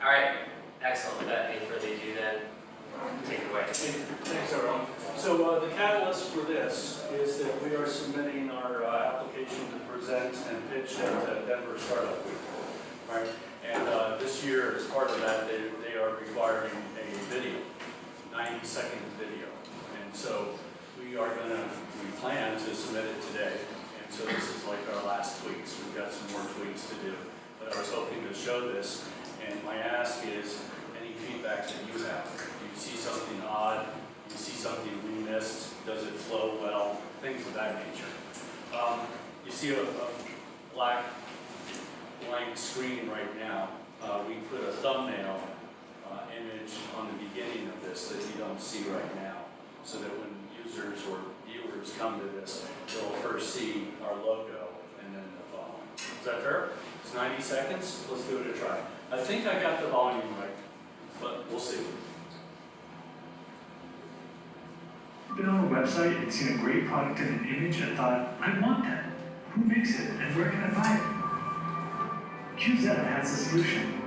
All right, excellent. Without any further ado, then take it away. Thanks, everyone. So the catalyst for this is that we are submitting our application to present and pitch at Denver Startup Week. Right? And this year, as part of that, they are requiring a video, 90-second video. And so we plan to submit it today. And so this is like our last tweak, so we've got some more tweaks to do. But I was hoping to show this, and my ask is any feedback that you have. Do you see something odd? Do you see something we missed? Does it flow well? Things of that nature. You see a blank screen right now. We put a thumbnail image on the beginning of this that you don't see right now, so that when users or viewers come to this, they'll first see our logo and then the following. Is that fair? It's 90 seconds. Let's give it a try. I think I got the volume right, but we'll see. Been on a website and seen a great product in an image and thought, I want that. Who makes it and where can I buy it? QZ has the solution.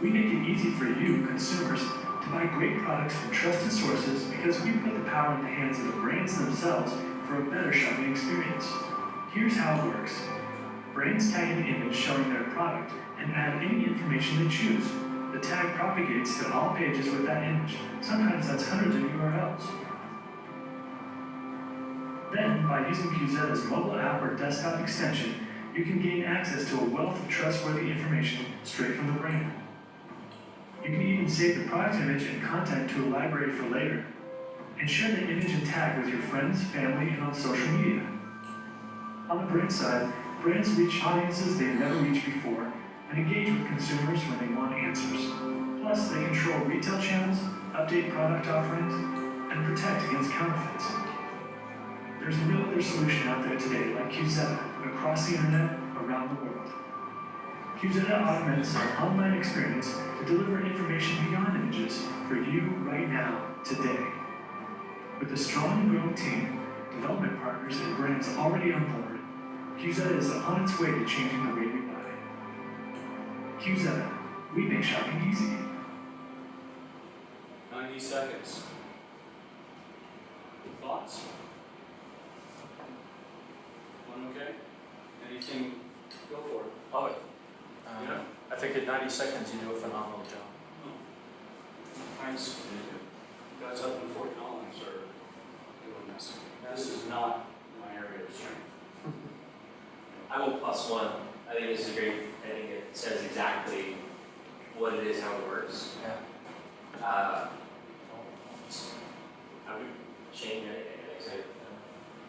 We make it easy for you, consumers, to buy great products from trusted sources because we put the power in the hands of the brands themselves for a better shopping experience. Here's how it works. Brands tag an image showing their product and add any information they choose. The tag propagates to all pages with that image. Sometimes that's hundreds of URLs. Then, by using QZ's mobile app or desktop extension, you can gain access to a wealth of trustworthy information straight from the brand. You can even save the product image and content to a library for later, and share the image and tag with your friends, family, and on social media. On the brand side, brands reach audiences they've never reached before and engage with consumers when they want answers. Plus, they control retail channels, update product offerings, and protect against counterfeits. There's no other solution out there today like QZ across the internet, around the world. QZ augments our online experience to deliver information beyond images for you right now, today. With a strong and growing team, development partners, and brands already on board, QZ is on its way to changing the way we buy. QZ, we make shopping easy. 90 seconds. Thoughts? One okay? Anything? Go for it. Love it. Yeah. I think in 90 seconds you do a phenomenal job. Thanks. Guys up in Fort Collins are doing this. This is not my area of strength. I will +1. I think this is great. I think it says exactly what it is, how it works. Yeah. I would change anything.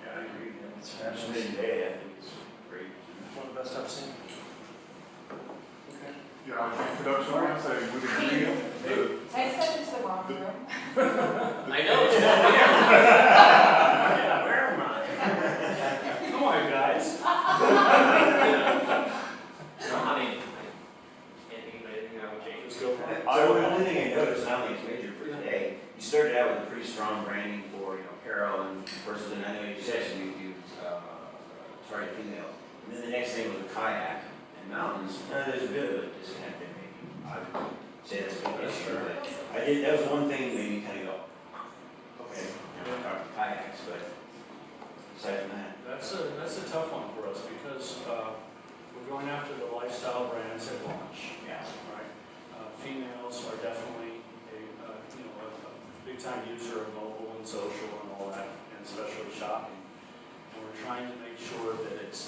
Yeah, I agree. It's Especially fabulous. today, I think it's great. One of the best I've seen. Okay. Yeah, production wise, I would agree. I stepped into the wrong room. I know, it's not here. Yeah, where am I? Come on, guys. No, I mean, I can't think of anything I would change. Let's go for it. So the only thing I noticed, and I don't think it's major for today, you started out with a pretty strong branding for, apparel and versus, and I know you said you target female. And then the next thing was a kayak and mountains. There's a bit of a disconnect there, maybe. I would say that's a big issue, but that was one thing that made me kind of go, okay, kayaks, but aside from that. That's a tough one for us because we're going after the lifestyle brands at launch. Yeah. Right. Females are definitely a big time user of mobile and social and all that, and especially shopping. And we're trying to make sure that it's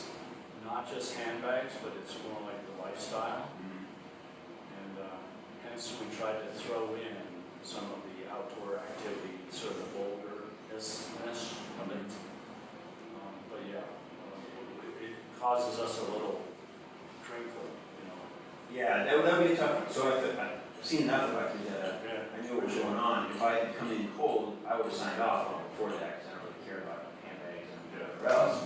not just handbags, but it's more like the lifestyle. And hence we tried to throw in some of the outdoor activity, sort of Boulder-ness of it. But yeah, it causes us a little crinkle, Yeah, that would be a tough one. So I've seen enough about it. Yeah. I knew what was going on. If I had come in cold, I would have signed off on before that because I don't really care about handbags and whatever else.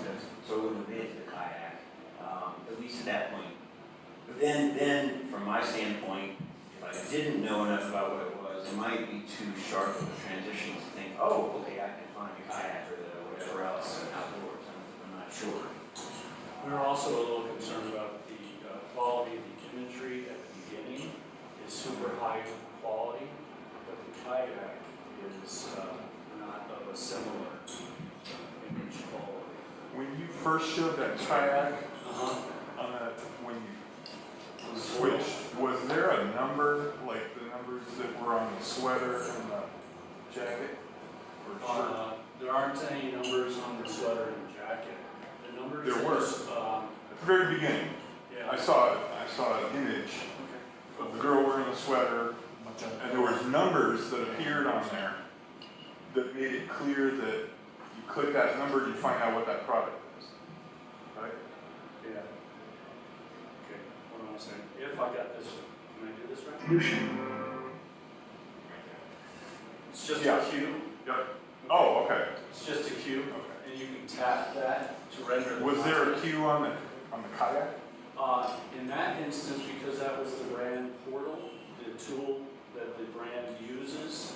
So it wouldn't have been to the kayak, at least at that point. But then from my standpoint, if I didn't know enough about what it was, it might be too sharp of a transition to think, oh, okay, I can find a kayak or whatever else outdoors. I'm not sure. We're also a little concerned about the quality of the imagery at the beginning. first showed that kayak Uh-huh. on that, when you switched, was there a number, like the numbers that were on the sweater and the jacket? Or shirt? There aren't any numbers on the sweater and the jacket. The numbers There were. is, At the very beginning, yeah. I saw an image of the girl wearing the sweater, and there was numbers that appeared on there that made it clear that you click that number, you find out what that product is, right? Yeah. Okay, what am I saying? If I got this, can I do this right? Solution. It's just Yeah. a cue. Yep. Oh, okay. It's just a cue, Okay. and you can tap that to render the Was there a content. cue on the kayak? In that instance, because that was the brand portal, the tool that the brand uses,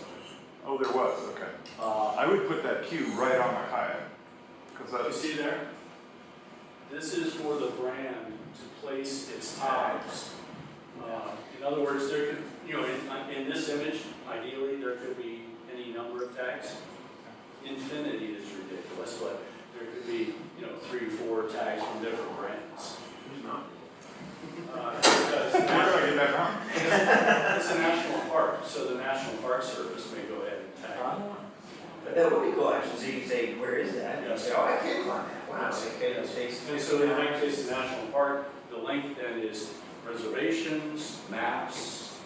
Oh, there was, okay. I would put that cue right on my kayak, because you that's, see there? This is for the brand to place its tags. In other words, there could, in this image, ideally, there could be any number of tags. Infinity is ridiculous, but there could be, 3 or 4 tags from different brands. Who's not? Because where do I get that from? it's a national park, so the National Park Service may go ahead and tag. But that would be cool, actually, so you can say, where is that? And you Yes. say, oh, I can't climb that, wow, Yes. okay, it takes. And so in that case, the national park, the link then is reservations, maps,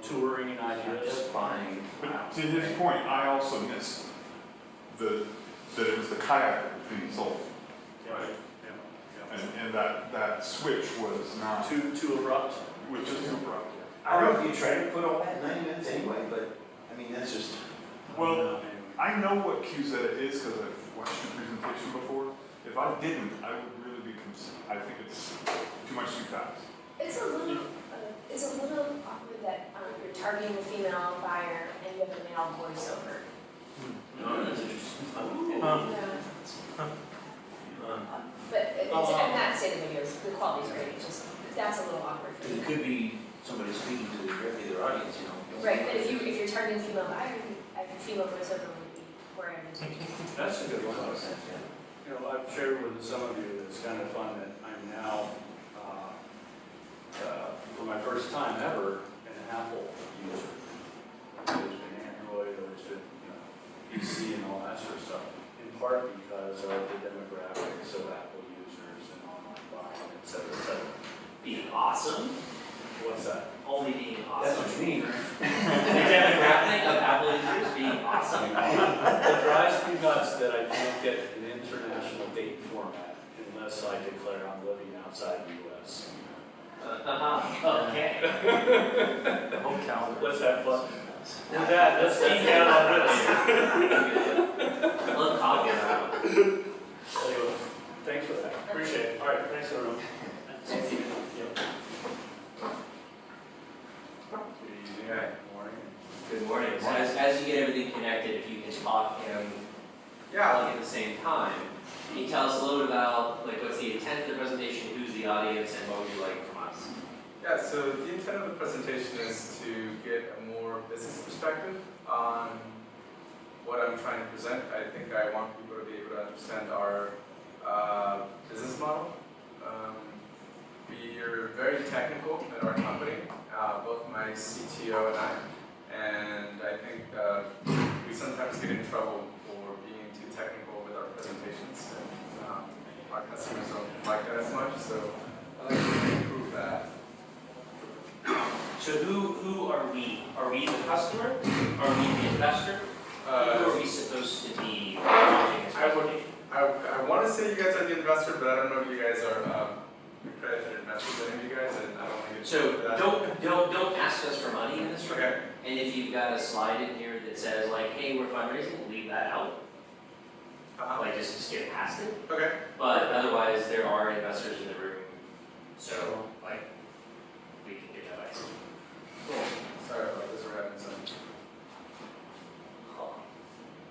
touring and ideas. Just fine. But to his point, I also missed that it was the kayak that was being sold, right? And that switch was not, Too abrupt. which is abrupt. I don't know if you try to put all that in 90 minutes anyway, but, I mean, that's just. Well, I know what QZ is because I've watched your presentation before. If I didn't, I would really be I think it's too much too fast. It's a little awkward that you're targeting a female buyer and you have a male voiceover. No, that's interesting. Yeah. But I'm not saying the videos, the quality's great, it's just, that's a little awkward for Because me. it could be somebody speaking to their audience, Right, but if you're targeting female buyer, a female voiceover would be where I would take it. That's a good A one. lot of sense, yeah. I've shared with some of you that it's kind of fun that I'm now, for my first time ever, an Apple user. There's been Android, or there's been, PC and all that sort of stuff, in part because of the demographics of Apple users and online buying, et cetera, et cetera. Being awesome, What's that? only being That's awesome. what you mean, right? The demographic of Apple users being awesome. It drives me nuts that I can't get an international date format unless I declare I'm living outside the US. Okay. The whole calendar. Let's have fun. With that, let's geek out on this. Love coffee around. Anyway, thanks for that. Appreciate it. All right, thanks everyone. Thanks, Stephen. Good morning. Good morning. So as you get everything connected, if you can talk and plug at the same time, can you tell us a little bit about what's the intent of the presentation, who's the audience, and what would you like from us? Yeah, so the intent of the presentation is to get a more business perspective on what I'm trying to present. I think I want people to be able to understand our business model. We are very technical at our company, both my CTO and I. And I think we sometimes get in trouble for being too technical with our presentations. And our customers don't like that as much, so I'd like to improve that. So who are we? Are we the customer? Are we the investor? Who are we supposed to be watching this presentation? I want to say you guys are the investor, but I don't know if you guys are accredited investors, any of you guys, and I don't think it's So that. don't ask us for money in this room. Okay. And if you've got a slide in here that says hey, we're fundraising, leave that out. Just skip past it. Okay. But otherwise, there are investors in the room, so we can give advice. Cool. Sorry about this, we're having some.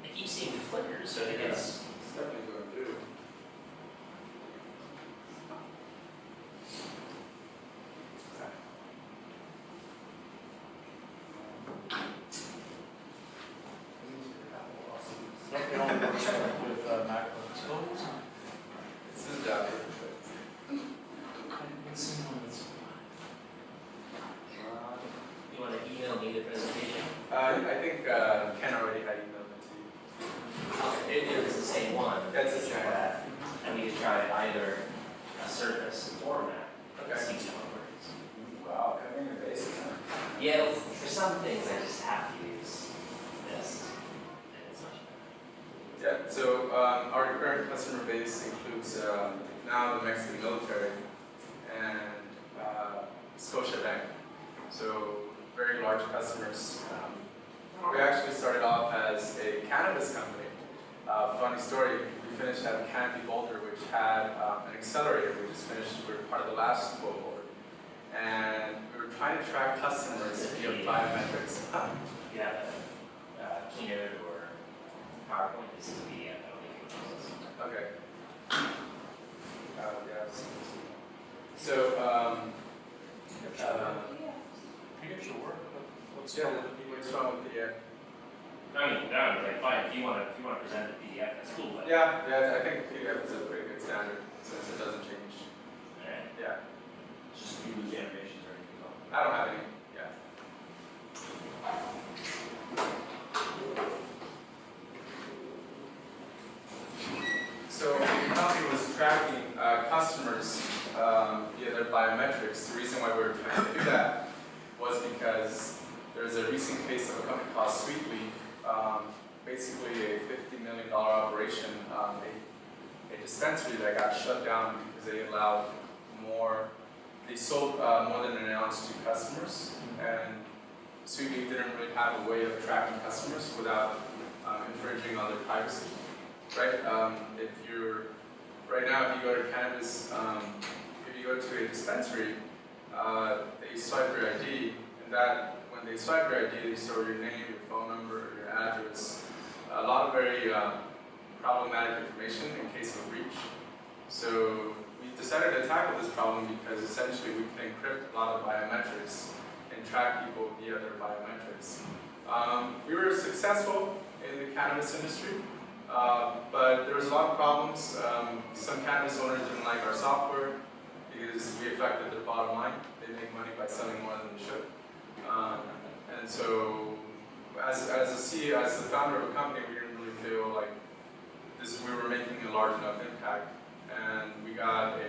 I keep seeing flickers, so I think it's. It's definitely going through. It only works with MacBooks. This is the presentation? I think Ken already had emailed it to you. Okay, if it's the same one. That's the we same try one. that. And we could try either a surface or map. Okay. See how it works. Wow, covering the bases, huh? Yeah, well, for some things I just have to use this. And it's much better. Yeah, so our current customer base includes now the Mexican military and Scotiabank. So very large customers. We actually started off as a cannabis company. Funny story, we finished at Canopy Boulder, which had an accelerator. We just finished, we were part of the last cohort. And we were trying to track customers via biometrics. Yeah, Keynote or PowerPoint, this is a PDF, I don't think it uses. Okay. Yes. So, PDF should work, but what's yeah, wrong with the PDF? what's wrong with PDF? I mean, like, fine, if you wanna present the PDF, that's cool, but. Yeah, I think PDF is a pretty good standard since it doesn't change. Alright. Yeah, Just you lose animations or anything else. I don't have any, yeah. So the company was tracking customers via their biometrics. The reason why we were trying to do that was because there's a recent case of a company called Sweetleaf, basically a $50 million operation, a dispensary that got shut down because they allowed they sold more than an ounce to customers, and Sweetleaf didn't really have a way of tracking customers without infringing on their privacy. Right? Right now, if you go to cannabis, if you go to a dispensary, they swipe your ID, and when they swipe your ID, they store your name, your phone number, your address, a lot of very problematic information in case of a breach. So we decided to tackle this problem because essentially we can encrypt a lot of biometrics and track people via their biometrics. We were successful in the cannabis industry. But there was a lot of problems. Some cannabis owners didn't like our software because we affected their bottom line. They make money by selling more than they should. And so, as the founder of a company, we didn't really feel like we were making a large enough impact. And we got a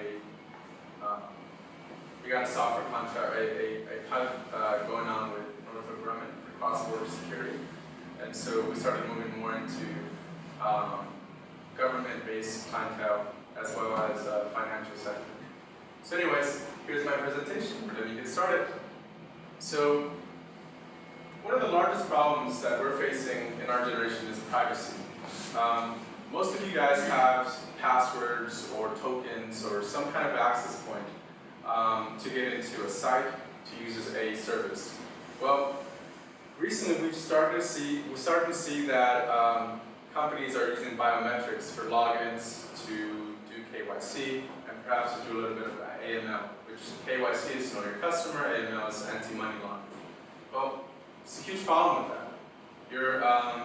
software contract, a pilot going on with Northrop Grumman for cross-border security. And so we started moving more into government-based clientele as well as financial sector. So anyways, here's my presentation. Let me get started. So one of the largest problems that we're facing in our generation is privacy. Most of you guys have passwords or tokens or some kind of access point to get into a site to use as a service. Well, recently we've started to see that companies are using biometrics for logins to do KYC and perhaps to do a little bit of AML, which KYC is know your customer, AML is anti-money laundering. Well, it's a huge problem with that.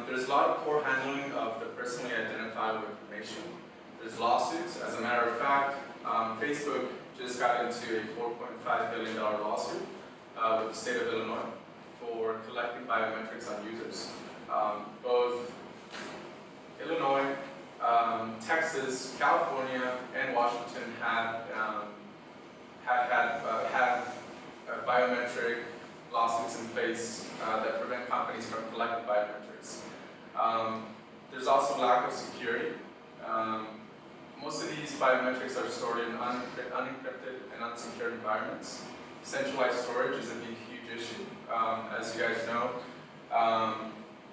There's a lot of poor handling of the personally identifiable information. There's lawsuits. As a matter of fact, Facebook just got into a $4.5 billion lawsuit with the state of Illinois for collecting biometrics on users. Both Illinois, Texas, California, and Washington have biometric lawsuits in place that prevent companies from collecting biometrics. There's also lack of security. Most of these biometrics are stored in unencrypted and unsecured environments. Centralized storage is a huge issue. As you guys know,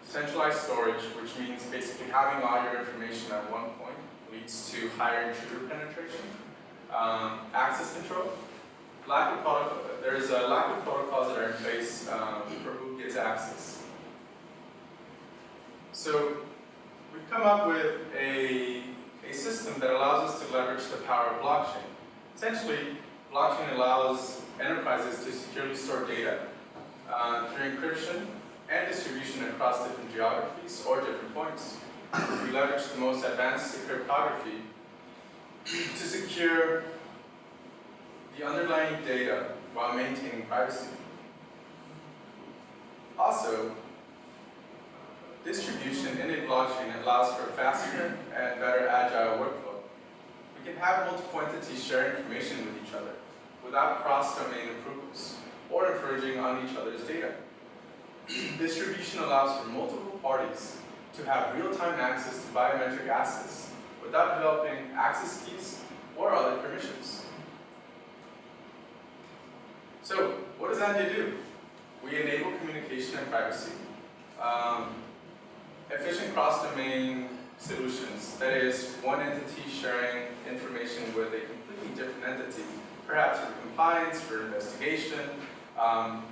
centralized storage, which means basically having all your information at one point, leads to higher intruder penetration. Access control. There's a lack of protocols that are in place for who gets access. So we've come up with a system that allows us to leverage the power of blockchain. Essentially, blockchain allows enterprises to securely store data through encryption and distribution across different geographies or different points. We leverage the most advanced cryptography to secure the underlying data while maintaining privacy. Also, distribution in a blockchain allows for faster and better agile workflow. We can have multiple entities share information with each other without cross-domain approvals or infringing on each other's data. Distribution allows for multiple parties to have real-time access to biometric assets without developing access keys or other permissions. So, what does Andia do? We enable communication and privacy. Efficient cross-domain solutions, that is, one entity sharing information with a completely different entity, perhaps for compliance, for investigation,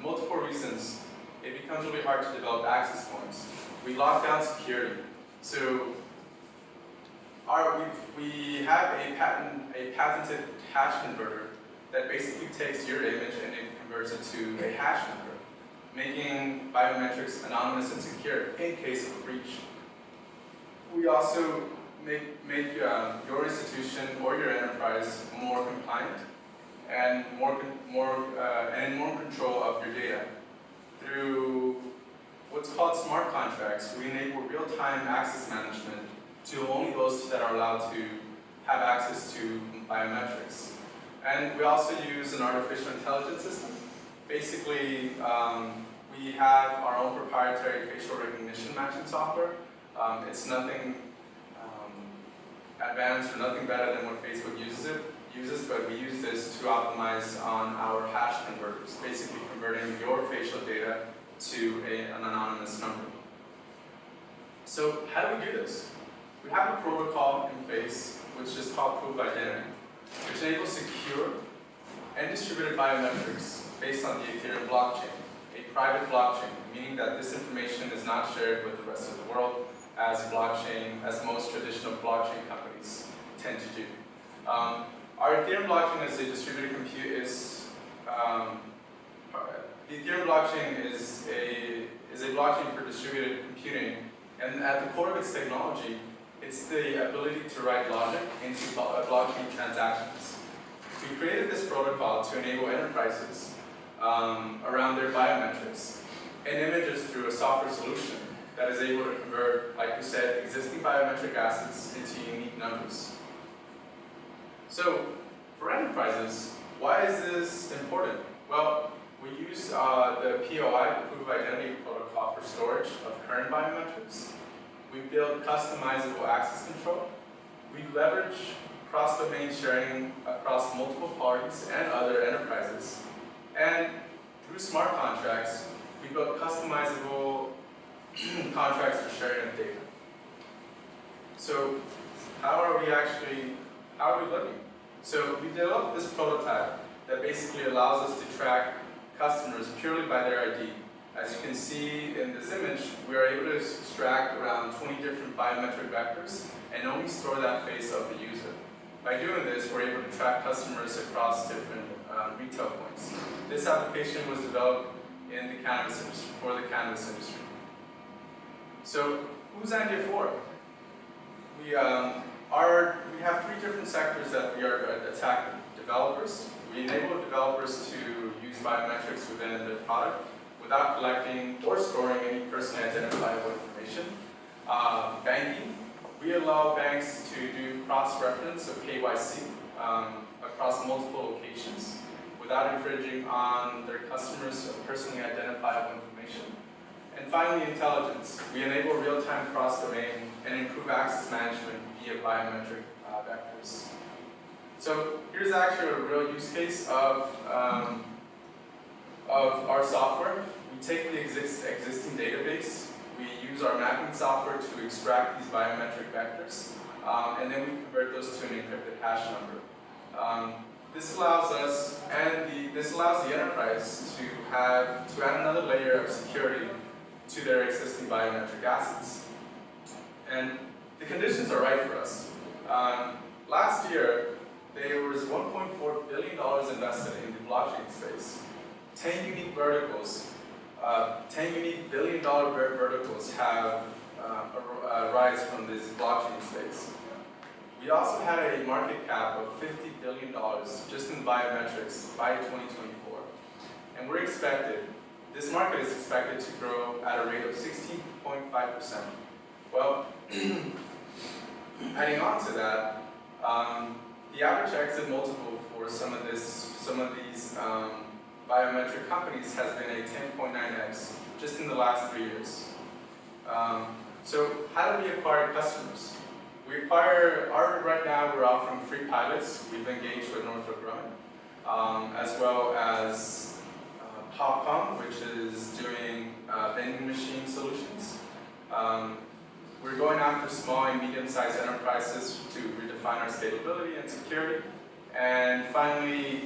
multiple reasons, it becomes really hard to develop access points. We lock down security. So we have a patented hash converter that basically takes your image and it converts it to a hash number, making biometrics anonymous and secure in case of a breach. We also make your institution or your enterprise more compliant and in more control of your data. Through what's called smart contracts, we enable real-time access management to only those that are allowed to have access to biometrics. And we also use an artificial intelligence system. Basically, we have our own proprietary facial recognition matching software. It's nothing advanced or nothing better than what Facebook uses, but we use this to optimize on our hash converters, basically converting your facial data to an anonymous number. So how do we do this? We have a protocol in place which is called proof of identity, which enables secure and distributed biometrics based on the Ethereum blockchain, a private blockchain, meaning that this information is not shared with the rest of the world as most traditional blockchain companies tend to do. Our Ethereum blockchain is a distributed the Ethereum blockchain is a blockchain for distributed computing, and at the core of its technology, it's the ability to write logic into blockchain transactions. We created this protocol to enable enterprises around their biometrics and images through a software solution that is able to convert, like we said, existing biometric assets into unique numbers. So, for enterprises, why is this important? Well, we use the POI, the Proof of Identity Protocol, for storage of current biometrics. We build customizable access control. We leverage cross-domain sharing across multiple parties and other enterprises. And through smart contracts, we build customizable contracts for sharing of data. So how are we looking? So we developed this prototype that basically allows us to track customers purely by their ID. As you can see in this image, we are able to extract around 20 different biometric vectors and only store that face of the user. By doing this, we're able to track customers across different retail points. This application was developed in the cannabis industry, for the cannabis industry. So, who's Andia for? We have three different sectors that we are attacking. Developers. We enable developers to use biometrics within their product without collecting or storing any personally identifiable information. Banking. We allow banks to do cross-reference of KYC across multiple locations without infringing on their customers' personally identifiable information. And finally, intelligence. We enable real-time cross-domain and improve access management via biometric vectors. So here's actually a real use case of our software. We take the existing database, we use our mapping software to extract these biometric vectors, and then we convert those to an encrypted hash number. This allows us, this allows the enterprise to add another layer of security to their existing biometric assets. And the conditions are right for us. Last year, there was $1.4 billion invested in the blockchain space. 10 unique verticals, 10 unique billion-dollar verticals have arise from this blockchain space. We also had a market cap of $50 billion just in biometrics by 2024. And we're expected this market is expected to grow at a rate of 16.5%. Well, adding on to that, the average exit multiple for some of these biometric companies has been a 10.9x just in the last 3 years. So how do we acquire customers? Right now we're offering free pilots. We've engaged with Northrop Grumman, as well as Popcom, which is doing vending machine solutions. We're going after small and medium-sized enterprises to redefine our scalability and security. And finally,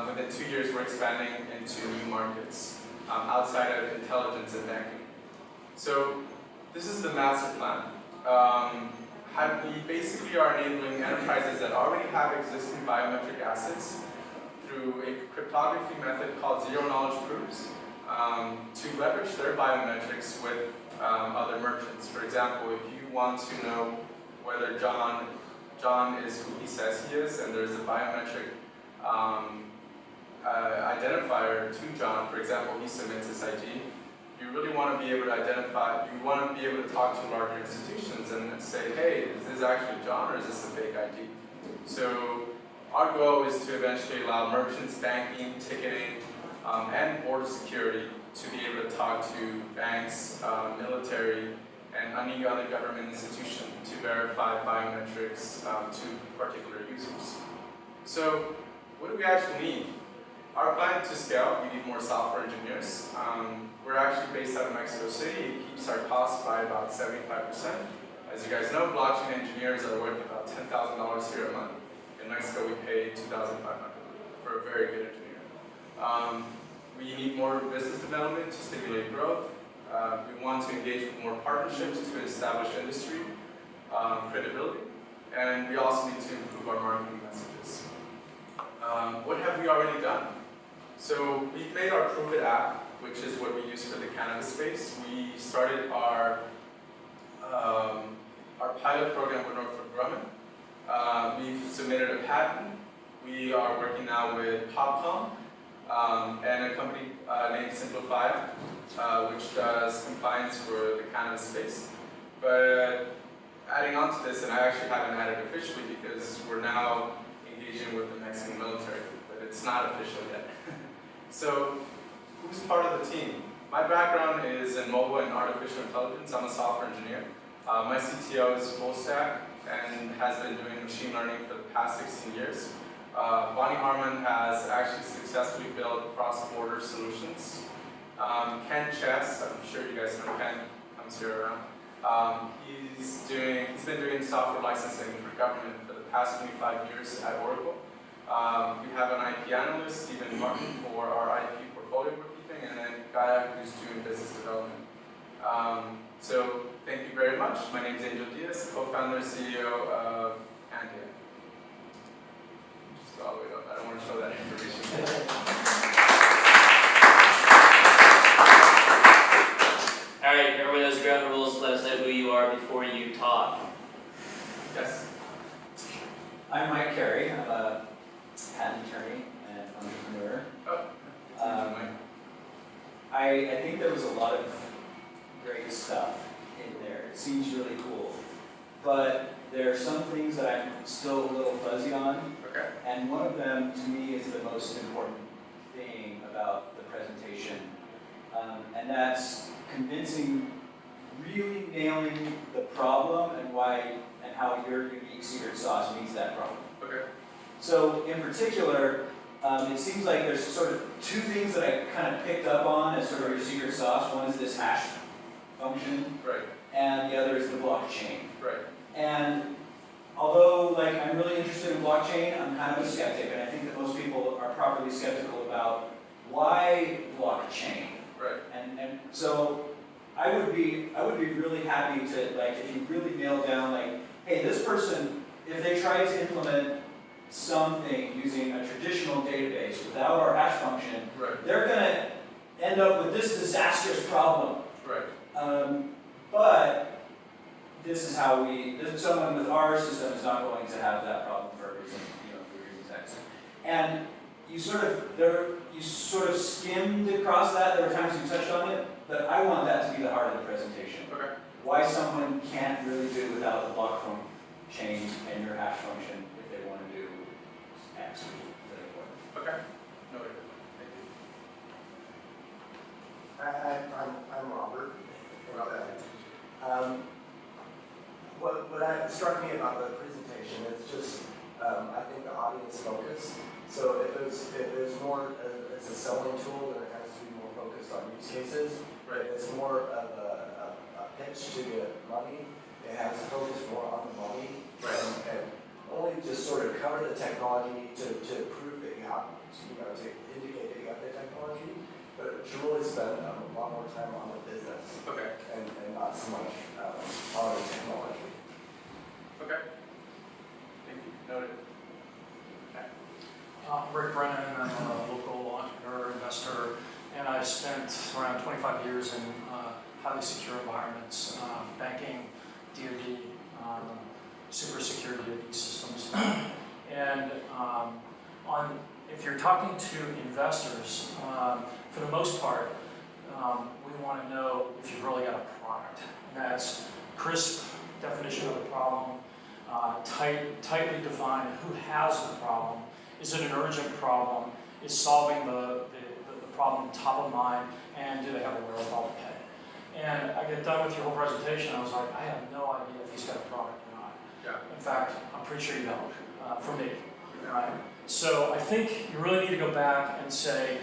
within 2 years, we're expanding into new markets outside of intelligence and banking. So this is the master plan. We basically are enabling enterprises that already have existing biometric assets through a cryptography method called zero-knowledge proofs to leverage their biometrics with other merchants. For example, if you want to know whether John is who he says he is, and there's a biometric identifier to John, for example, he submits his ID, you really want to be able to identify, you want to be able to talk to larger institutions and say, hey, is this actually John or is this a fake ID? So our goal is to eventually allow merchants, banking, ticketing, and border security to be able to talk to banks, military, and any other government institution to verify biometrics to particular users. So what do we actually need? Our plan to scale, we need more software engineers. We're actually based out of Mexico City. It keeps our costs by about 75%. As you guys know, blockchain engineers are worth about $10,000 here a month. In Mexico, we pay $2,500 for a very good engineer. We need more business development to stimulate growth. We want to engage with more partnerships to establish industry credibility. And we also need to improve our marketing messages. What have we already done? So we've made our Prove It app, which is what we use for the cannabis space. We started our pilot program with Northrop Grumman. We've submitted a patent. We are working now with Popcom and a company named Simplify, which does compliance for the cannabis space. But adding on to this, and I actually haven't added officially because we're now engaging with the Mexican military, but it's not official yet. So, who's part of the team? My background is in mobile and artificial intelligence. I'm a software engineer. My CTO is full stack and has been doing machine learning for the past 16 years. Bonnie Harmon has actually successfully built cross-border solutions. Ken Chess, I'm sure you guys know Ken, comes here around. He's been doing software licensing for government for the past 25 years at Oracle. We have an IP analyst, Stephen Martin, for our IP portfolio bookkeeping, and then Gaia, who's doing business development. So thank you very much. My name is Angel Diaz, co-founder and CEO of Andia. Just go all the way up. I don't want to show that information. All right, everyone knows the ground rules. Let us know who you are before you talk. Yes? I'm Mike Carey. I'm a patent attorney and entrepreneur. I think there was a lot of great stuff in there. It seems really cool. But there are some things that I'm still a little fuzzy on. Okay. And one of them, to me, is the most important thing about the presentation. And that's really nailing the problem and why and how your unique secret sauce meets that problem. Okay. So in particular, it seems like there's sort of two things that I kind of picked up on as sort of your secret sauce. One is this hash function, Right. and the other is the blockchain. Right. And although I'm really interested in blockchain, I'm kind of a skeptic, and I think that most people are properly skeptical about why blockchain. Right. And so I would be really happy to if you really nail down hey, this person, if they try to implement something using a traditional database without our hash function, Right. they're going to end up with this disastrous problem. Right. But this is how someone with our system is not going to have that problem for a reason, for reasons X. And you you sort of skimmed across that, there were times you touched on it, but I want that to be the heart of the presentation. Okay. Why someone can't really do without the block from change and your hash function if they want to do X, which is really important. Okay. Noted. Thank you. I'm Robert. What struck me about the presentation is just, I think the audience focus. So if there's more as a selling tool, then it has to be more focused on use cases. Right. If it's more of a pitch to get money, it has to focus more on the money. Right. And only just sort of cover the technology to prove that you have, to indicate that you have the technology, but to really spend a lot more time on the business. Okay. And not so much on the technology. Okay. Thank you. Noted. Okay. Rick Brennan, I'm a local entrepreneur, investor, and I spent around 25 years in highly secure environments, banking, DoD, super secure DoD systems. And if you're talking to investors, for the most part, we want to know if you've really got a product. And that's crisp definition of the problem, tightly defined who has the problem. Is it an urgent problem? Is solving the problem top of mind? And do they have a wherewithal to pay? And I get done with your whole presentation, I was like, I have no idea if he's got a product or not. Yeah. In fact, I'm pretty sure you don't, for me, right? So I think you really need to go back and say,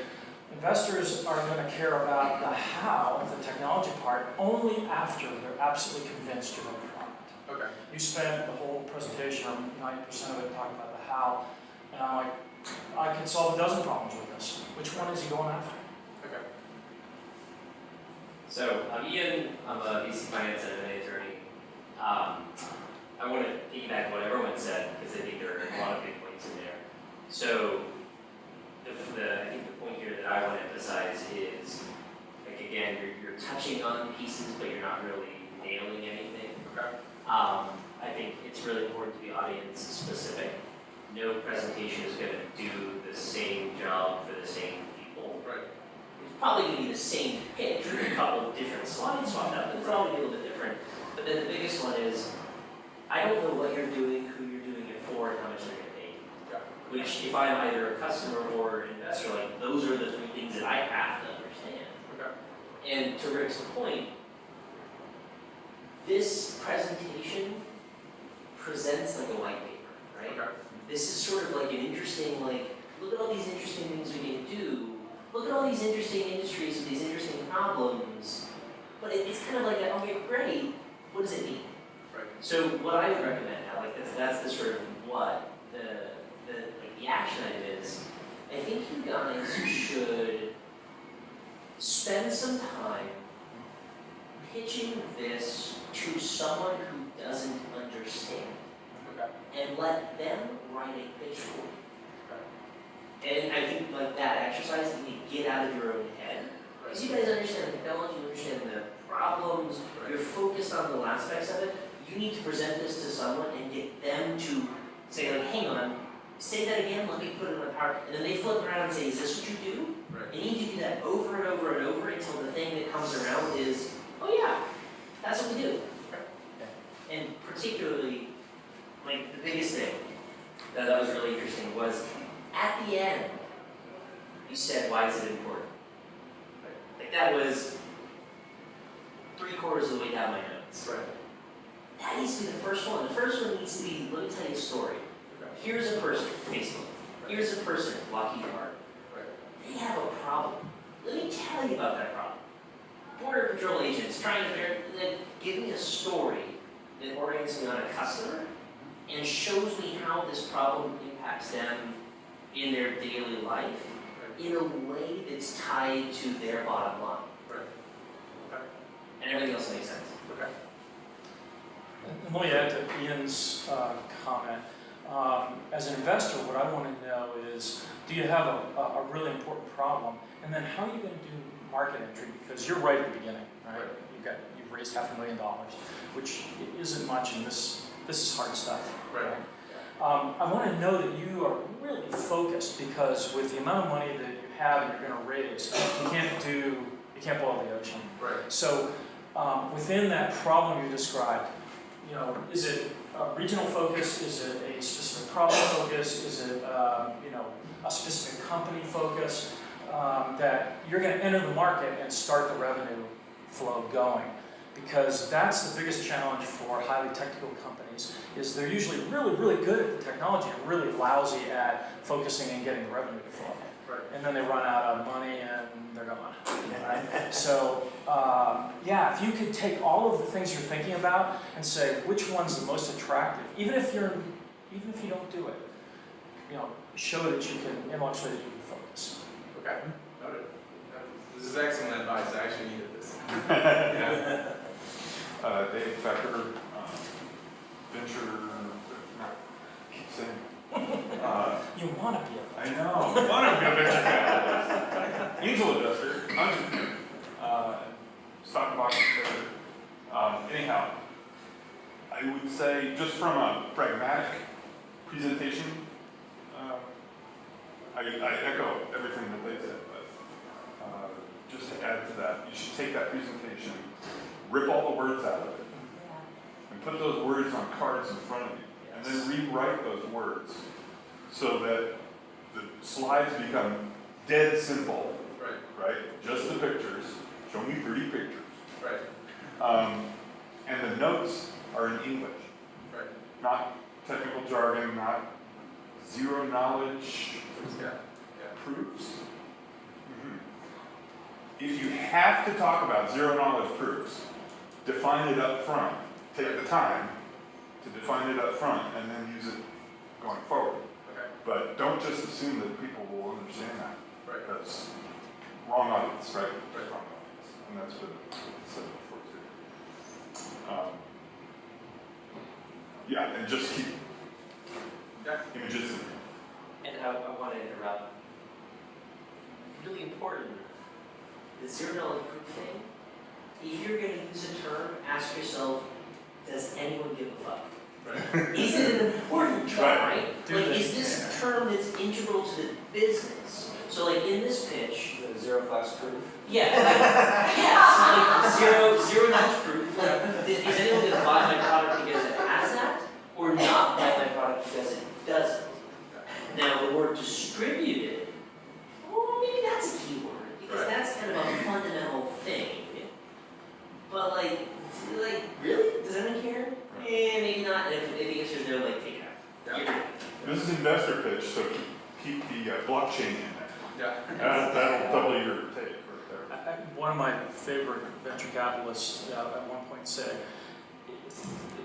investors are going to care about the how, the technology part, only after they're absolutely convinced you have a product. Okay. You spent the whole presentation, or 90% of it, talking about the how, and I'm like, I can solve a dozen problems with this. Which one is he going after? Okay. So I'm Ian, I'm a VC finance and M&A attorney. I want to piggyback what everyone said because I think there are a lot of big points in there. So I think the point here that I want to emphasize is, like again, you're touching on pieces, but you're not really nailing anything. Okay. I think it's really important to be audience specific. No presentation is going to do the same job for the same people. Right. It's probably going to be the same pitch with a couple of different slides swapped out, but it's all going to be a little bit different. But then the biggest one is, I don't know what you're doing, who you're doing it for, and how much they're going to pay you. Yeah. Which, if I'm either a customer or an investor, like those are the three things that I have to understand. Okay. And to Rick's point, this presentation presents like a white paper, right? Okay. This is sort of like an interesting, like, look at all these interesting things we can do. Look at all these interesting industries with these interesting problems. But it's kind of like, okay, great. What does it mean? Right. So what I would recommend now, like that's the sort of what the action item is. I think you guys should spend some time pitching this to someone who doesn't understand. Okay. And let them write a pitch for you. Okay. And I think like that exercise, you need to get out of your own head. Because you guys understand the technology, you understand the problems, you're focused on the aspects of it. You need to present this to someone and get them to say like, hang on, say that again, let me put it in my power. And then they flip around and say, is this what you do? Right. And you need to do that over and over and over until the thing that comes around is, oh yeah, that's what we do. And particularly, like the biggest thing that was really interesting was at the end, you said, why is it important? Like that was 3/4 of the way down my notes. Right. That needs to be the first one. The first one needs to be, let me tell you a story. Okay. Here's a person, Facebook. Here's a person, Lockheed Martin. Right. They have a problem. Let me tell you about that problem. Border Patrol agents trying to then give me a story that orients me on a customer and shows me how this problem impacts them in their daily life in a way that's tied to their bottom line. Right. Okay. And everything else makes sense. Okay. And let me add to Ian's comment. As an investor, what I want to know is, do you have a really important problem? And then how are you going to do market entry? Because you're right at the beginning, right? Right. You've raised $500,000, which isn't much, and this is hard stuff. Right. I want to know that you are really focused, because with the amount of money that you have and you're going to raise, you can't boil the ocean. Right. So within that problem you described, you know, is it a regional focus? Is it a specific problem focus? Is it you know, a specific company focus? That you're going to enter the market and start the revenue flow going. Because that's the biggest challenge for highly technical companies, is they're usually really, really good at the technology and really lousy at focusing and getting the revenue to flow. Right. And then they run out of money and they're gone. Right? So, yeah, if you could take all of the things you're thinking about and say which one's the most attractive, even if you don't do it, you know, show that you can intellectually that you can focus. Okay, noted. This is excellent advice. I actually needed this. Yeah. Dave Becker, venture, keep saying. You want to be a I know, I want to be a venture capitalist. Angel investor, entrepreneur, stock market trader. Anyhow, I would say just from a pragmatic presentation, I echo everything that they said, but just to add to that, you should take that presentation, rip all the words out of it, and put those words on cards in front of you, and then rewrite those words so that the slides become dead simple, right? Just the pictures. Show me pretty pictures. Right. And the notes are in English. Right. Not technical jargon, not zero knowledge proofs. Mm-hmm. If you have to talk about zero knowledge proofs, define it up front. Take the time to define it up front and then use it going forward. Okay. But don't just assume that people will understand that. Right. That's wrong audience, right? Right. Wrong audience. And that's what it said before too. Yeah, and just keep images in there. And I want to interrupt. Really important, the zero knowledge proof thing. If you're going to use a term, ask yourself, does anyone give a fuck? Right. Is it an important term, right? Like, is this term that's integral to the business? So, like, in this pitch, The zero class proof. yeah, like, yes, like zero knowledge proof. Like, is anyone going to buy my product because it has that, or not buy my product because it doesn't? Now, the word distributed, well, maybe that's a key word, because that's kind of a fundamental thing. But like, really? Does anyone care? Maybe not. And if the answer is no, like, take it out. This is investor pitch, so keep the blockchain in there. Yeah. That'll double your take right there. One of my favorite venture capitalists at one point said,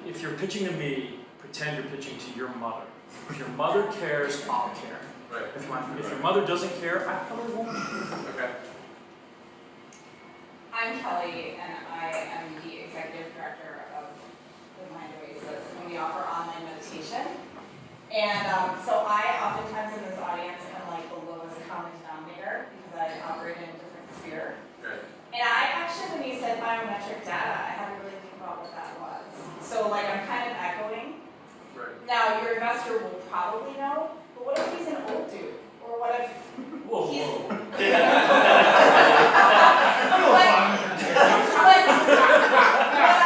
if you're pitching to me, pretend you're pitching to your mother. If your mother cares, I'll care. Right. If your mother doesn't care, I probably won't. Okay. I'm Kelly, and I am the executive director of the Mind Oasis, and we offer online meditation. And so I oftentimes in this audience am like the lowest common denominator because I operate in a different sphere. Right. And I actually, when you said biometric data, I had to really think about what that was. So like I'm kind of echoing. Right. Now your investor will probably know, but what if he's an old dude? Or what if he's... What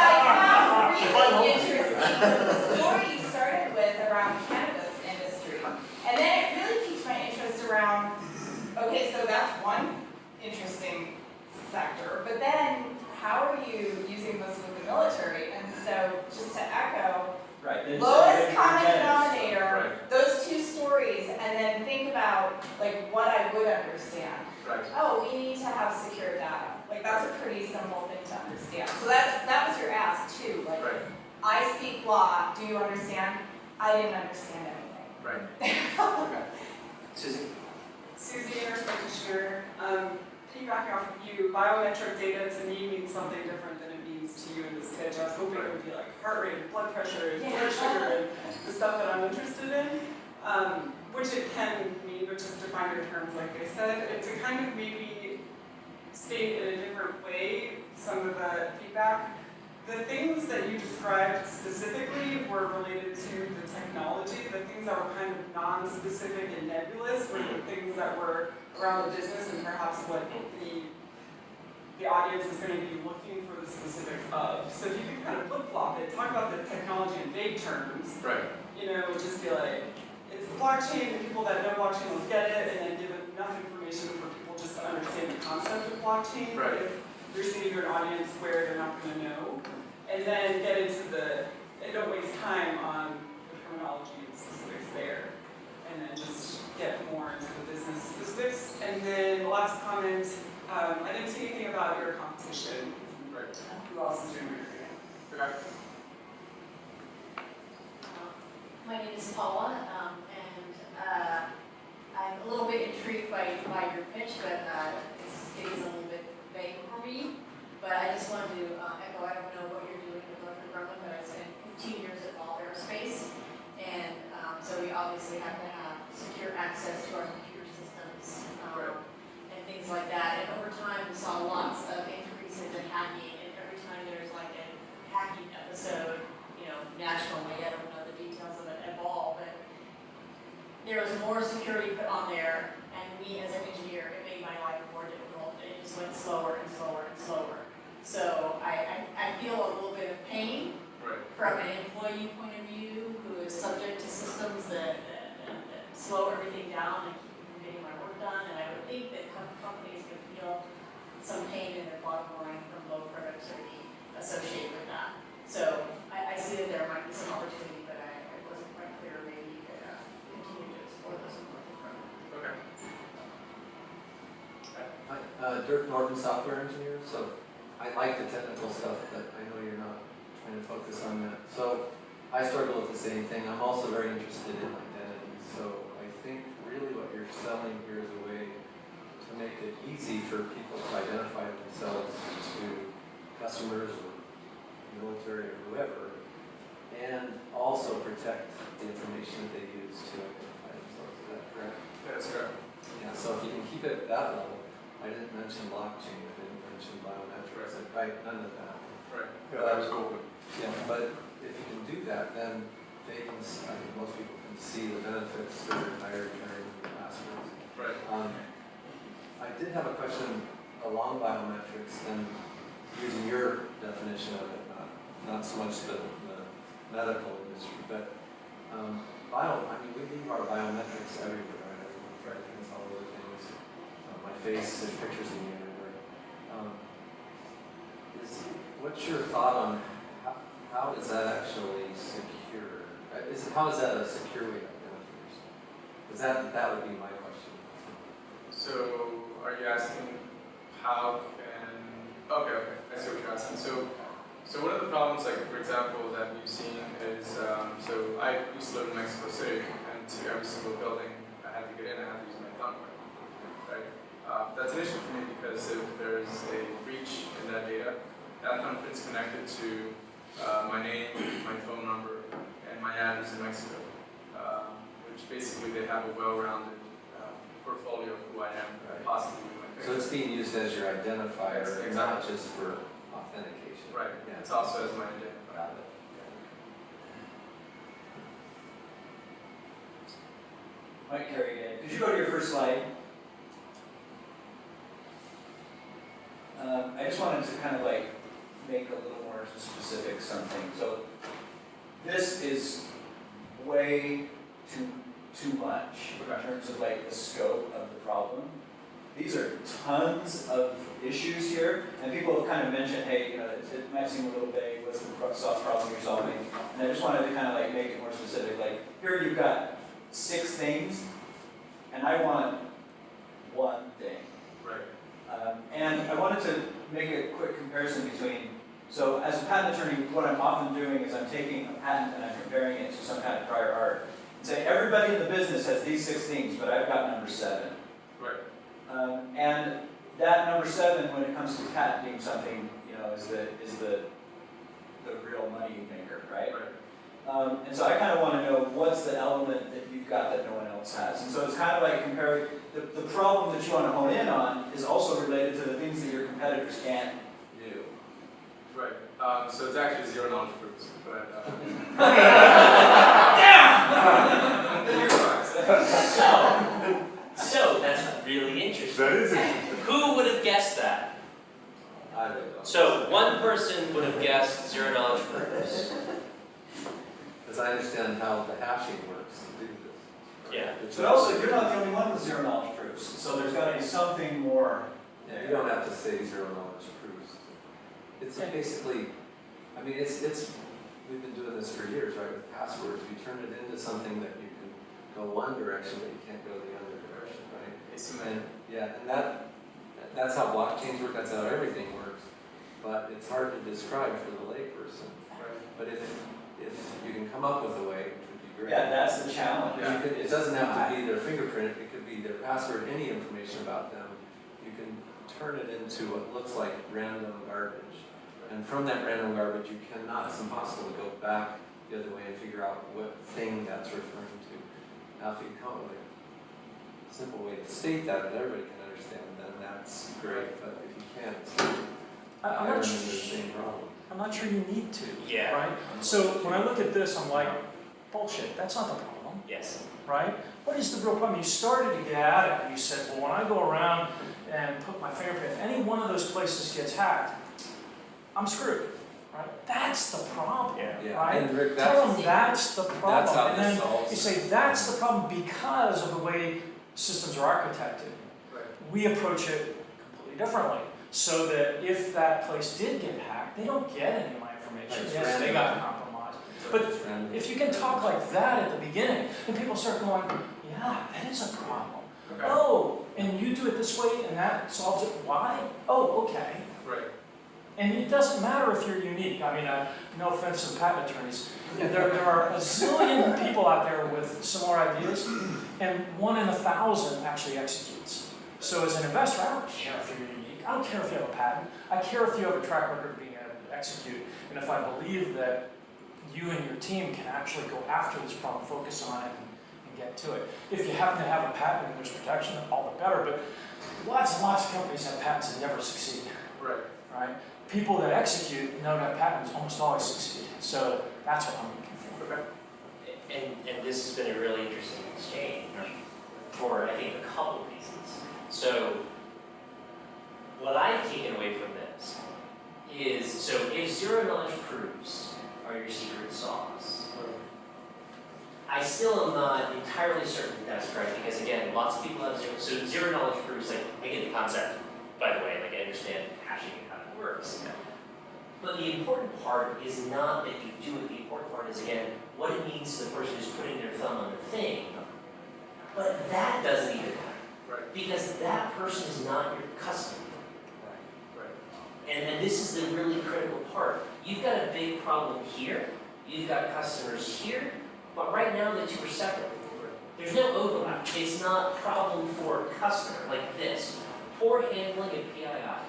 I found really interesting was the story you started with around the cannabis industry. And then it really piqued my interest around, okay, so that's one interesting sector, but then how are you using this with the military? And so just to echo, lowest common denominator, those two stories, and then think about like what I would understand. Right. Oh, we need to have secure data. Like that's a pretty simple thing to understand. So that was your ask too. Like I speak law, do you understand? I didn't understand anything. Right. Susie? Susie, Interstate Distributor. Piggybacking off of you, biometric data to me means something different than it means to you in this pitch. I was hoping it would be like heart rate, and blood pressure, and blood sugar, and the stuff that I'm interested in, which it can mean, but just define your terms like they said. And to kind of maybe state in a different way some of the feedback. the things that you described specifically were related to the technology. The things that were kind of non-specific and nebulous were the things that were around the business and perhaps what the audience is going to be looking for the specifics of. So if you can kind of flip-flop it, talk about the technology in vague terms. Right. You know, just be like, it's the blockchain, and people that know blockchain will get it, and then give enough information for people just to understand the concept of blockchain. Right. If you're saying to an audience where they're not going to know, and then get into and don't waste time on the terminology and specifics there, and then just get more into the business specifics. And then the last comment, I didn't see anything about your competition. Right. Who else is doing what you're doing? Okay. My name is Paula, and I'm a little bit intrigued by your pitch, but it is a little bit vague for me. But I just wanted to echo, I don't know what you're doing with Northrop Grumman, but I spent 15 years at Boulder Aerospace, and so we obviously have to have secure access to our computer systems and things like that. And over time, we saw lots of increases in hacking, and every time there's like a hacking episode, you know, nationally, I don't know the details of it at all, but there was more security put on there, and me as an engineer, it made my life more difficult. It just went slower and slower and slower. So I feel a little bit of pain from an employee point of view who is subject to systems that slow everything down and keep me from getting my work done. And I would think that companies could feel some pain in their bottom line from low productivity associated with that. So I see that there might be some opportunity, but it wasn't quite clear. Maybe you could continue to explore those more. Okay. Hi, Dirk Norton, software engineer. So I like the technical stuff, but I know you're not trying to focus on that. So I struggle with the same thing. I'm also very interested in identity. So I think really what you're selling here is a way to make it easy for people to identify themselves to customers or military or whoever, and also protect the information that they use to identify themselves. Is that correct? That's correct. Yeah, so if you can keep it at that level, I didn't mention blockchain, I didn't mention biometrics, none of that. Right. Yeah, that was cool. Yeah, but if you can do that, then they can, I think most people can see the benefits to their entire journey and passwords. Right. I did have a question along biometrics and using your definition of it, not so much the medical industry, but I mean, we leave our biometrics everywhere, right? Fingerprints, all those things. My face, there's pictures of me everywhere. What's your thought on how is that actually secure? How is that a secure way to identify yourself? Because that would be my question. So, are you asking how can? Okay, I see what you're asking. So one of the problems, like for example, that we've seen is, so I used to live in Mexico City, and to every single building I had to get in, I had to use my thumbprint, right? That's an issue for me because if there's a breach in that data, that thumbprint's connected to my name, my phone number, and my address in Mexico, which basically they have a well-rounded portfolio of who I am, possibly with my So it's being used as your identifier, Exactly. not just for authentication. Right. Yeah. It's also as my identifier. Got it. Mike Carey again. Could you go to your first slide? I just wanted to kind of like make a little more specific something. So this is way too much in terms of like the scope of the problem. These are tons of issues here, and people have kind of mentioned, hey, you know, it might seem a little vague, what's the soft problem you're solving? And I just wanted to kind of like make it more specific. Like here you've got 6 things, and I want one thing. Right. And I wanted to make a quick comparison between, so as a patent attorney, what I'm often doing is I'm taking a patent and I'm comparing it to some kind of prior art. And say, everybody in the business has these 6 things, but I've got number 7. Right. And that number 7, when it comes to patenting something, you know, is the real money maker, right? Right. And so I kind of want to know what's the element that you've got that no one else has. And so it's kind of like comparing, the problem that you want to hone in on is also related to the things that your competitors can't do. Right. So it's actually zero knowledge proofs, but. So that's really interesting. That is interesting. Who would have guessed that? I don't know. So one person would have guessed zero knowledge proofs. Because I understand how the hashing works to do this. Yeah. But also, you're not the only one with zero knowledge proofs, so there's gotta be something more. Yeah, you don't have to say zero knowledge proofs. It's basically, I mean, we've been doing this for years, right, with passwords. We turn it into something that you can go one direction, but you can't go the other direction, right? And yeah, and that's how blockchains work, that's how everything works. But it's hard to describe for the layperson. But if you can come up with a way, which would be great. Yeah, that's the challenge. It doesn't have to be their fingerprint, it could be their password, any information about them. You can turn it into what looks like random garbage. And from that random garbage, it's impossible to go back the other way and figure out what thing that's referring to. Now, if you come up with a simple way to state that everybody can understand, then that's great. But if you can't, I'm I run not into the same problem. I'm not sure you need to. Yeah. Right? So when I look at this, I'm like, bullshit, that's not the problem. Yes. Right? What is the real problem? You started to get at it. You said, well, when I go around and put my fingerprint, if any one of those places gets hacked, I'm screwed. Right? That's the problem. Yeah. Right? And Rick, Tell them that's the problem. That's how and this then solves you say that's the problem because of the way systems are architected. Right. We approach it completely differently. So that if that place did get hacked, they don't get any of my information. It's Yes, they got compromised. But if you can talk like that at the beginning, then people start going, yeah, that is a problem. Okay. Oh, and you do it this way and that solves it. Why? Oh, okay. Right. And it doesn't matter if you're unique. I mean, no offense to patent attorneys. There are a zillion people out there with similar ideas, and 1 in 1,000 actually executes. So as an investor, I don't care if you're unique. I don't care if you have a patent. I care if you have a track record of being able to execute. And if I believe that you and your team can actually go after this problem, focus on it, and get to it. If you happen to have a patent and there's protection, all the better. But lots and lots of companies have patents and never succeed. Right. Right? People that execute and don't have patents almost always succeed. So that's what I'm looking for. Okay. And this has been a really interesting exchange for, I think, a couple reasons. So what I've taken away from this is, so if zero knowledge proofs are your secret sauce, I still am not entirely certain that's correct, because again, lots of people have zero knowledge proofs, like, I get the concept, by the way, like I understand hashing and how it works. But the important part is not that you do it, the important part is, again, what it means to the person who's putting their thumb on the thing. But that doesn't even matter. Right. Because that person is not your customer. Right. And this is the really critical part. You've got a big problem here, you've got customers here, but right now the two are separate. There's no overlap. It's not problem for a customer like this. Poor handling of PII.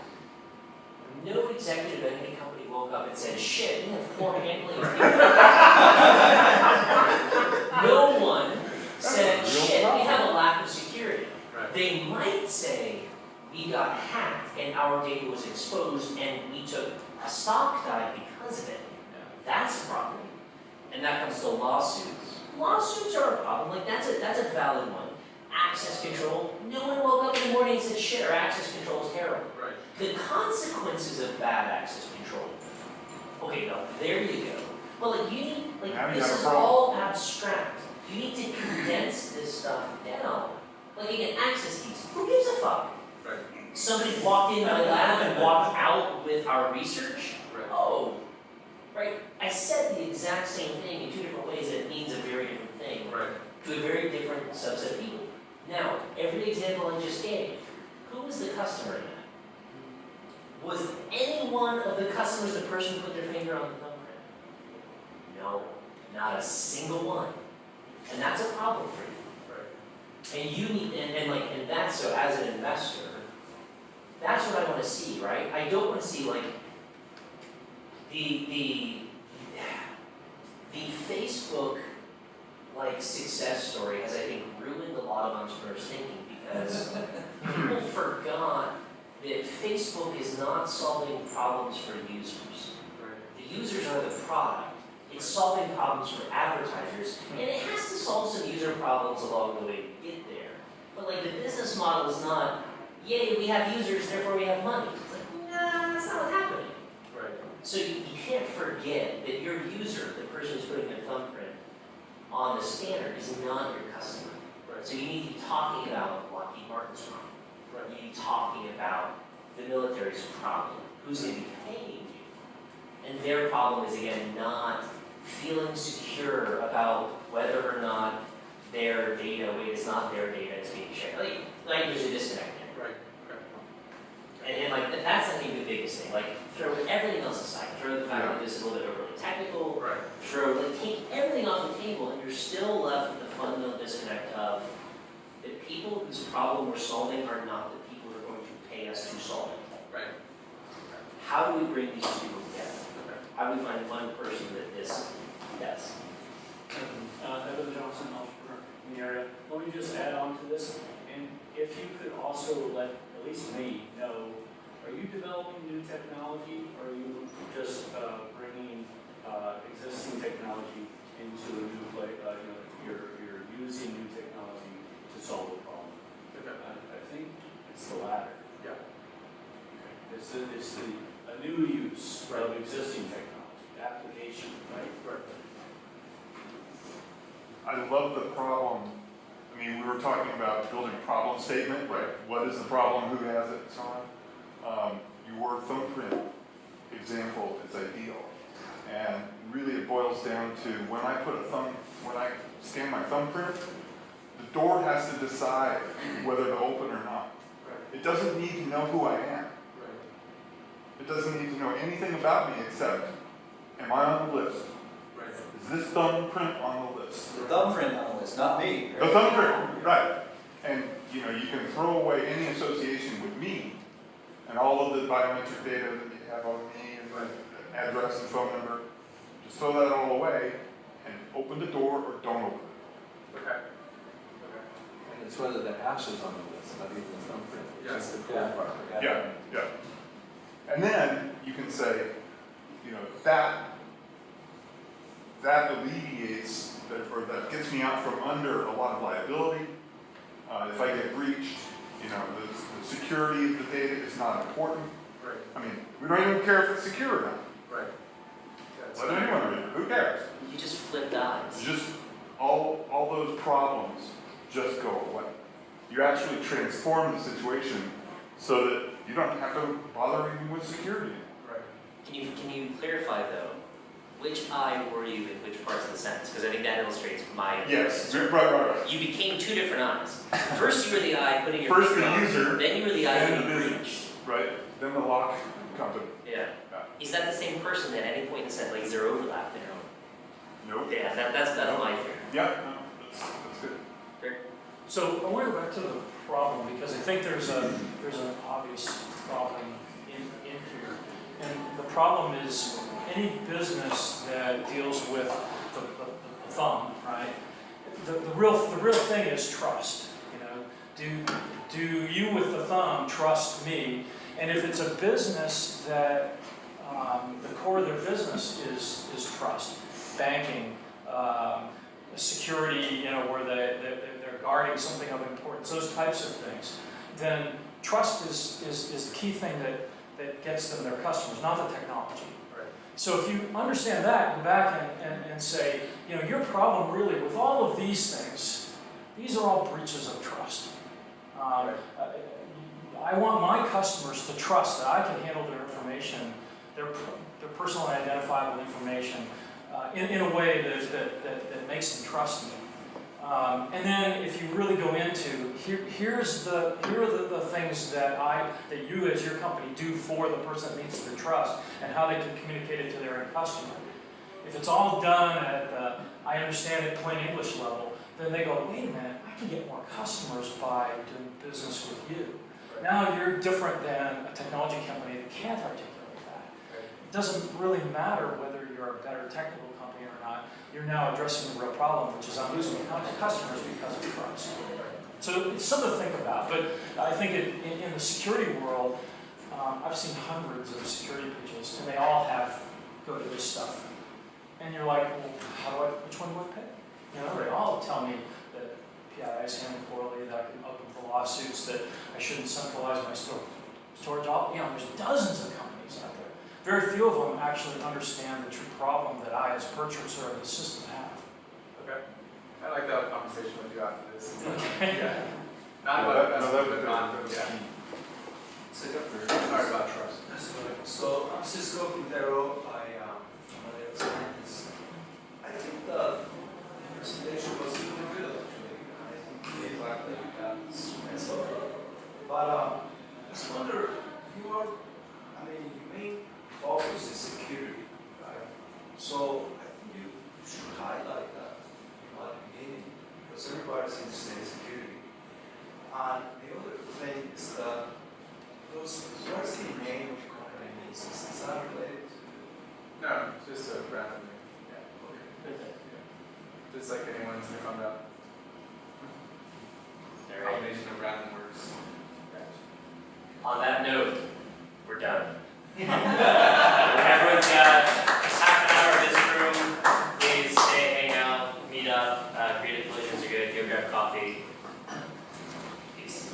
No executive at any company woke up and said, shit, we have poor handling of PII. No one said, shit, we have a lack of security. Right. They might say, we got hacked and our data was exposed and we took a stock dive because of it. That's a problem. And that comes to lawsuits. Lawsuits are a problem. Like that's a valid one. Access control. No one woke up in the morning and said, shit, our access control is terrible. Right. The consequences of bad access control. Okay, no, there you go. But like you need, like this is all abstract. You need to condense this stuff down. Like again, access keys. Who gives a fuck? Right. Somebody walked in my lab and walked out with our research. Right. Oh, right. I said the exact same thing in two different ways and it means a very different thing to a very different subset of people. Now, every example I just gave, who was the customer in that? Was any one of the customers the person who put their finger on the thumbprint? No, not a single one. And that's a problem for you. Right. And you need, and that's, so as an investor, that's what I want to see, right? I don't want to see like the Facebook like success story has, I think, ruined a lot of entrepreneurs' thinking because people forgot that Facebook is not solving problems for users. The users are the product. It's solving problems for advertisers, and it has to solve some user problems along the way to get there. But like the business model is not, yay, we have users, therefore we have money. It's like, nah, that's not what's happening. Right. So you can't forget that your user, the person who's putting their thumbprint on the scanner, is not your customer. Right. So you need to be talking about Lockheed Martin's problem. Right. You need to be talking about the military's problem. Who's going to be paying you? And their problem is, again, not feeling secure about whether or not their data, wait, it's not their data, it's being shared. Like there's a disconnect there. Right. And like, that's, I think, the biggest thing. Like, throw everything else aside. Throw the fact that this is a little bit overly technical. Right. Take everything off the table, and you're still left with the fundamental disconnect of the people whose problem we're solving are not the people who are going to pay us to solve it. Right. How do we bring these two people together? How do we find one person that this does? Evan Johnson, entrepreneur in the area. Let me just add on to this, and if you could also let at least me know, are you developing new technology, or are you just bringing existing technology into a new place? You're using new technology to solve a problem. I think it's the latter. Yeah. It's a new use of existing technology, application, right? I love the problem. I mean, we were talking about building a problem statement. Right. What is the problem? Who has it? And so on. Your thumbprint example is ideal, and really it boils down to when I scan my thumbprint, the door has to decide whether to open or not. Right. It doesn't need to know who I am. Right. It doesn't need to know anything about me except, am I on the list? Right. Is this thumbprint on the list? The thumbprint on the list, not me. The thumbprint, right. And you can throw away any association with me and all of the biometric data that you have on me and my address and phone number. Just throw that all away and open the door or don't open it. Okay. And it's whether the hash is on the list, not even the thumbprint. Yes. That's the cool part. Yeah. And then you can say, that alleviates, or that gets me out from under a lot of liability. If I get breached, the security of the data is not important. Right. I mean, we don't even care if it's secure or not. Right. Let anyone read it. Who cares? You just flip dials. Just all those problems just go away. You actually transform the situation so that you don't have to bother even with security. Right. Can you clarify though, which I were you in which parts of the sentence? Because I think that illustrates my Yes, right. You became two different eyes. First you were the eye putting your First finger the on, user, then you were the eye then the putting business, right? Then the lock company. Yeah. Is that the same person at any point in the sentence? Like, is there overlap there? Nope. Yeah, that's my fear. Yeah, no, that's good. Fair. So I want to go back to the problem, because I think there's an obvious problem in here. And the problem is any business that deals with the thumb, right? The real thing is trust. Do you with the thumb trust me? And if it's a business that the core of their business is trust, banking, security, where they're guarding something of importance, those types of things, then trust is the key thing that gets them their customers, not the technology. Right. So if you understand that, go back and say, your problem really with all of these things, these are all breaches of trust. I want my customers to trust that I can handle their information, their personal and identifiable information, in a way that makes them trust me. And then if you really go into, here are the things that you as your company do for the person that needs their trust, and how they can communicate it to their end customer. If it's all done at the I understand it plain English level, then they go, wait a minute, I can get more customers by doing business with you. Now you're different than a technology company that can't articulate that. It doesn't really matter whether you're a better technical company or not. You're now addressing the real problem, which is I'm losing customers because of trust. So it's something to think about. But I think in the security world, I've seen hundreds of security breaches, and they all have go to this stuff. And you're like, well, which one do I pick? You know, they all tell me that PII is handled poorly, that I can open for lawsuits, that I shouldn't centralize my storage. You know, there's dozens of companies out there. Very few of them actually understand the true problem that I, as purchaser of the system, have. Okay. I'd like to have a conversation with you after this. Okay. Yeah. Not about investment, but on, yeah. Sorry about trust. So I'm Cisco Quintero. I'm a data scientist. I think the presentation was really good actually. I think the fact that you got this mess up. But I just wonder, your main focus is security, right? So I think you should highlight that at the beginning because everybody's interested in security. And the other thing is that what's the name of the company? Is that related to? No, just a random name. Yeah, okay. Yeah. Just like anyone's gonna come up. Combination of random words. On that note, we're done. Everyone's got half an hour in this room. Please stay, hang out, meet up. Creative collisions are good. Go grab coffee. Peace.